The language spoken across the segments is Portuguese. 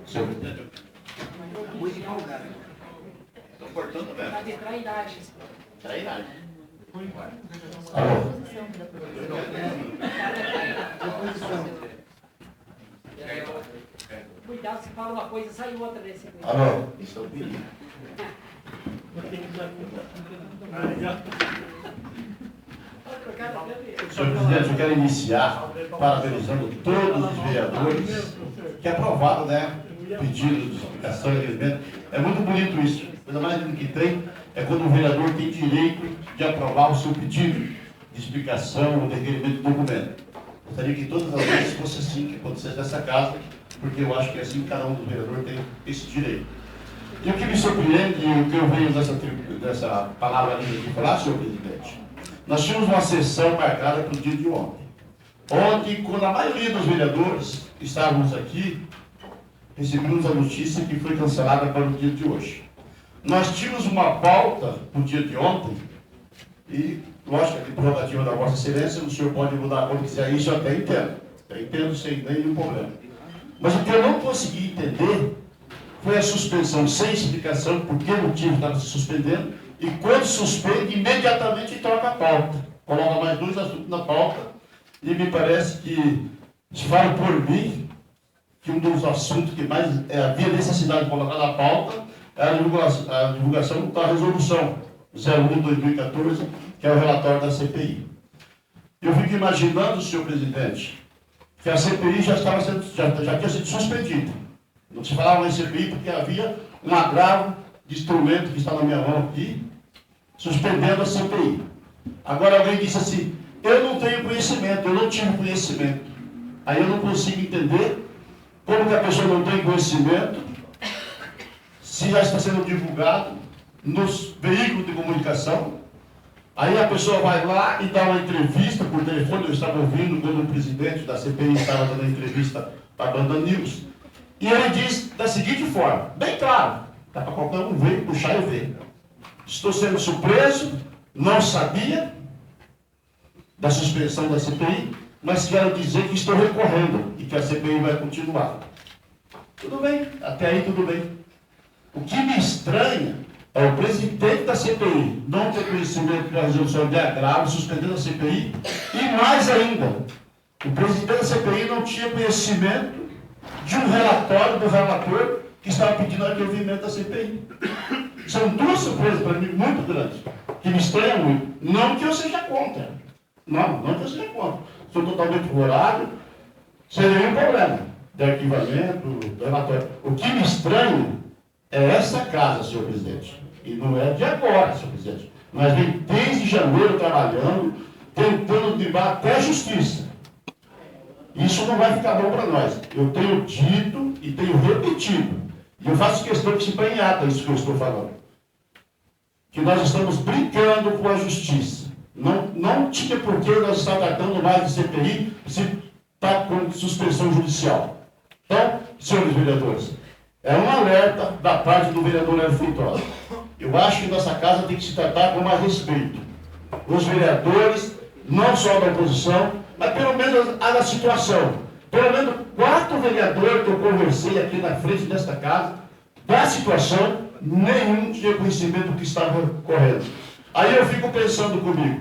Senhor presidente. Muito empolgado. Estou cortando mesmo. Está de trairagem. Trairagem. Alô? Cuidado, se fala uma coisa, sai outra desse aqui. Alô? Isso eu vi. Senhor presidente, eu quero iniciar parabenizando todos os vereadores que aprovaram, né, pedido de explicação e requerimento. É muito bonito isso. A coisa mais linda que tem é quando o vereador tem direito de aprovar o seu pedido de explicação ou de requerimento de documento. Gostaria que todas as vezes fosse assim que acontecesse nessa casa, porque eu acho que é assim que cada um dos vereadores tem esse direito. E o que me surpreende, e o que eu venho dessa palavra linda aqui falar, senhor presidente, nós tínhamos uma sessão marcada para o dia de ontem. Ontem, quando a maioria dos vereadores estávamos aqui, recebemos a notícia que foi cancelada para o dia de hoje. Nós tínhamos uma pauta para o dia de ontem, e, lógico, que prerrogativa da Vossa Excelência, o senhor pode mudar quando quiser, isso eu até entendo. Eu entendo sem nenhum problema. Mas o que eu não consegui entender foi a suspensão sem explicação, por que motivo estava se suspendendo, e quando suspende, imediatamente troca a pauta. Coloca mais 2 assuntos na pauta, e me parece que, se falo por mim, que um dos assuntos que mais havia necessidade de colocar na pauta é a divulgação da resolução 01/2014, que é o relatório da CPI. Eu fico imaginando, senhor presidente, que a CPI já tinha sido suspendida. Não se falava em CPI porque havia um agravo de instrumento que está na minha mão aqui, suspendendo a CPI. Agora alguém disse assim, eu não tenho conhecimento, eu não tive conhecimento. Aí eu não consigo entender como que a pessoa não tem conhecimento se já está sendo divulgado nos veículos de comunicação. Aí a pessoa vai lá e dá uma entrevista por telefone. Eu estava ouvindo quando o presidente da CPI estava dando entrevista para a Banda News. E ele diz da seguinte forma, bem claro, dá para qualquer um ver, puxar e ver. Estou sendo surpreso, não sabia da suspensão da CPI, mas quero dizer que estou recorrendo e que a CPI vai continuar. Tudo bem, até aí tudo bem. O que me estranha é o presidente da CPI não ter conhecimento da resolução de agravo, suspendendo a CPI, e mais ainda, o presidente da CPI não tinha conhecimento de um relatório do relator que estava pedindo arquivamento da CPI. São 2 surpresas para mim muito grandes, que me estranham muito. Não que eu seja contra. Não que eu seja contra. Sou totalmente favorável, sem nenhum problema de arquivamento, do relatório. O que me estranha é essa casa, senhor presidente. E não é de agora, senhor presidente. Mas vem desde janeiro trabalhando, tentando driblar até a justiça. Isso não vai ficar bom para nós. Eu tenho dito e tenho repetido. E eu faço questão que se ponha em ata isso que eu estou falando. Que nós estamos brincando com a justiça. Não tinha por que nós estar tratando mais de CPI se está com suspensão judicial. Então, senhores vereadores, é um alerta da parte do vereador Hélio Feitosa. Eu acho que nossa casa tem que se tratar com mais respeito. Os vereadores, não só da oposição, mas pelo menos a da situação. Pelo menos 4 vereadores que eu conversei aqui na frente desta casa, da situação, nenhum tinha conhecimento do que estava ocorrendo. Aí eu fico pensando comigo,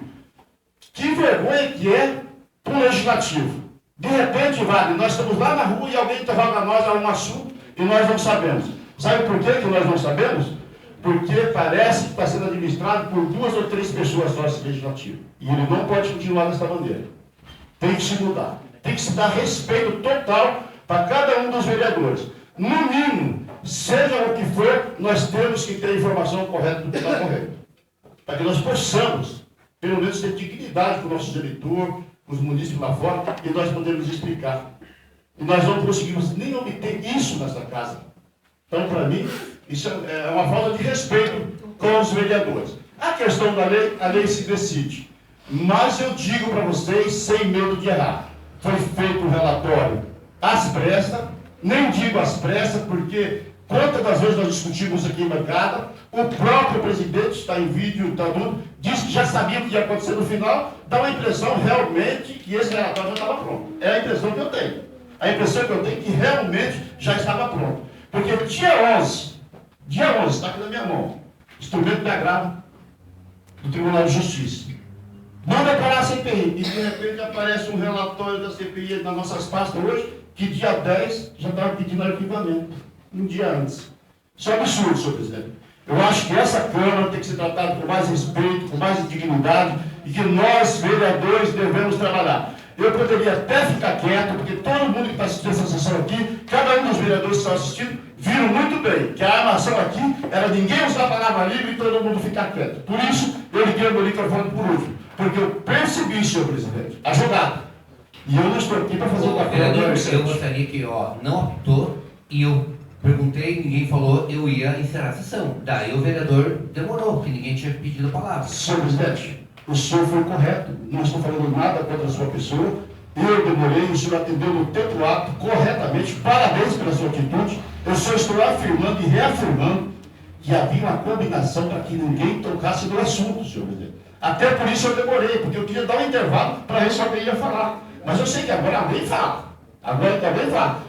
que vergonha que é para o legislativo. De repente, Wagner, nós estamos lá na rua e alguém interroga a nós a um assunto e nós não sabemos. Sabe por que nós não sabemos? Porque parece que está sendo administrado por 2 ou 3 pessoas só esse legislativo. E ele não pode continuar dessa maneira. Tem que se mudar. Tem que se dar respeito total para cada um dos vereadores. No mínimo, seja o que for, nós temos que ter a informação correta do que está correto. Para que nós possamos, pelo menos, ter dignidade com o nosso eleitor, com os munícipes lá fora, e nós podemos explicar. E nós não conseguimos nem obter isso nessa casa. Então, para mim, isso é uma falta de respeito com os vereadores. A questão da lei, a lei se decide. Mas eu digo para vocês, sem medo de errar, foi feito um relatório às pressas, nem digo às pressas, porque quantas das vezes nós discutimos aqui em bancada, o próprio presidente, está em vídeo, está tudo, disse que já sabia o que ia acontecer no final, dá uma impressão realmente que esse relatório já estava pronto. É a impressão que eu tenho. A impressão que eu tenho é que realmente já estava pronto. Porque dia 11, está aqui na minha mão, instrumento de agravo do Tribunal de Justiça. Manda parar a CPI, e de repente aparece um relatório da CPI nas nossas pastas hoje, que dia 10 já estava pedindo arquivamento, um dia antes. Isso é um absurdo, senhor presidente. Eu acho que essa Câmara tem que ser tratada com mais respeito, com mais dignidade, e que nós, vereadores, devemos trabalhar. Eu poderia até ficar quieto, porque todo mundo que está assistindo essa sessão aqui, cada um dos vereadores que estão assistindo, viram muito bem que a armação aqui era ninguém usar a palavra livre e todo mundo ficar quieto. Por isso, eu liguei o meu microfone por último, porque eu percebi, senhor presidente, a jogada. E eu não estou aqui para fazer o papel do vereador, adolescente. eu gostaria que, não optou, e eu perguntei, ninguém falou, eu ia encerrar a sessão. Daí o vereador demorou, porque ninguém tinha pedido a palavra. Senhor presidente, o senhor foi correto. Não estou falando nada contra a sua pessoa. Eu demorei, o senhor atendeu no tempo apto, corretamente. Parabéns pela sua atitude. Eu só estou afirmando e reafirmando que havia uma combinação para que ninguém tocasse no assunto, senhor presidente. Até por isso eu demorei, porque eu queria dar um intervalo para ver se alguém ia falar. Mas eu sei que agora alguém fala. Agora também fala.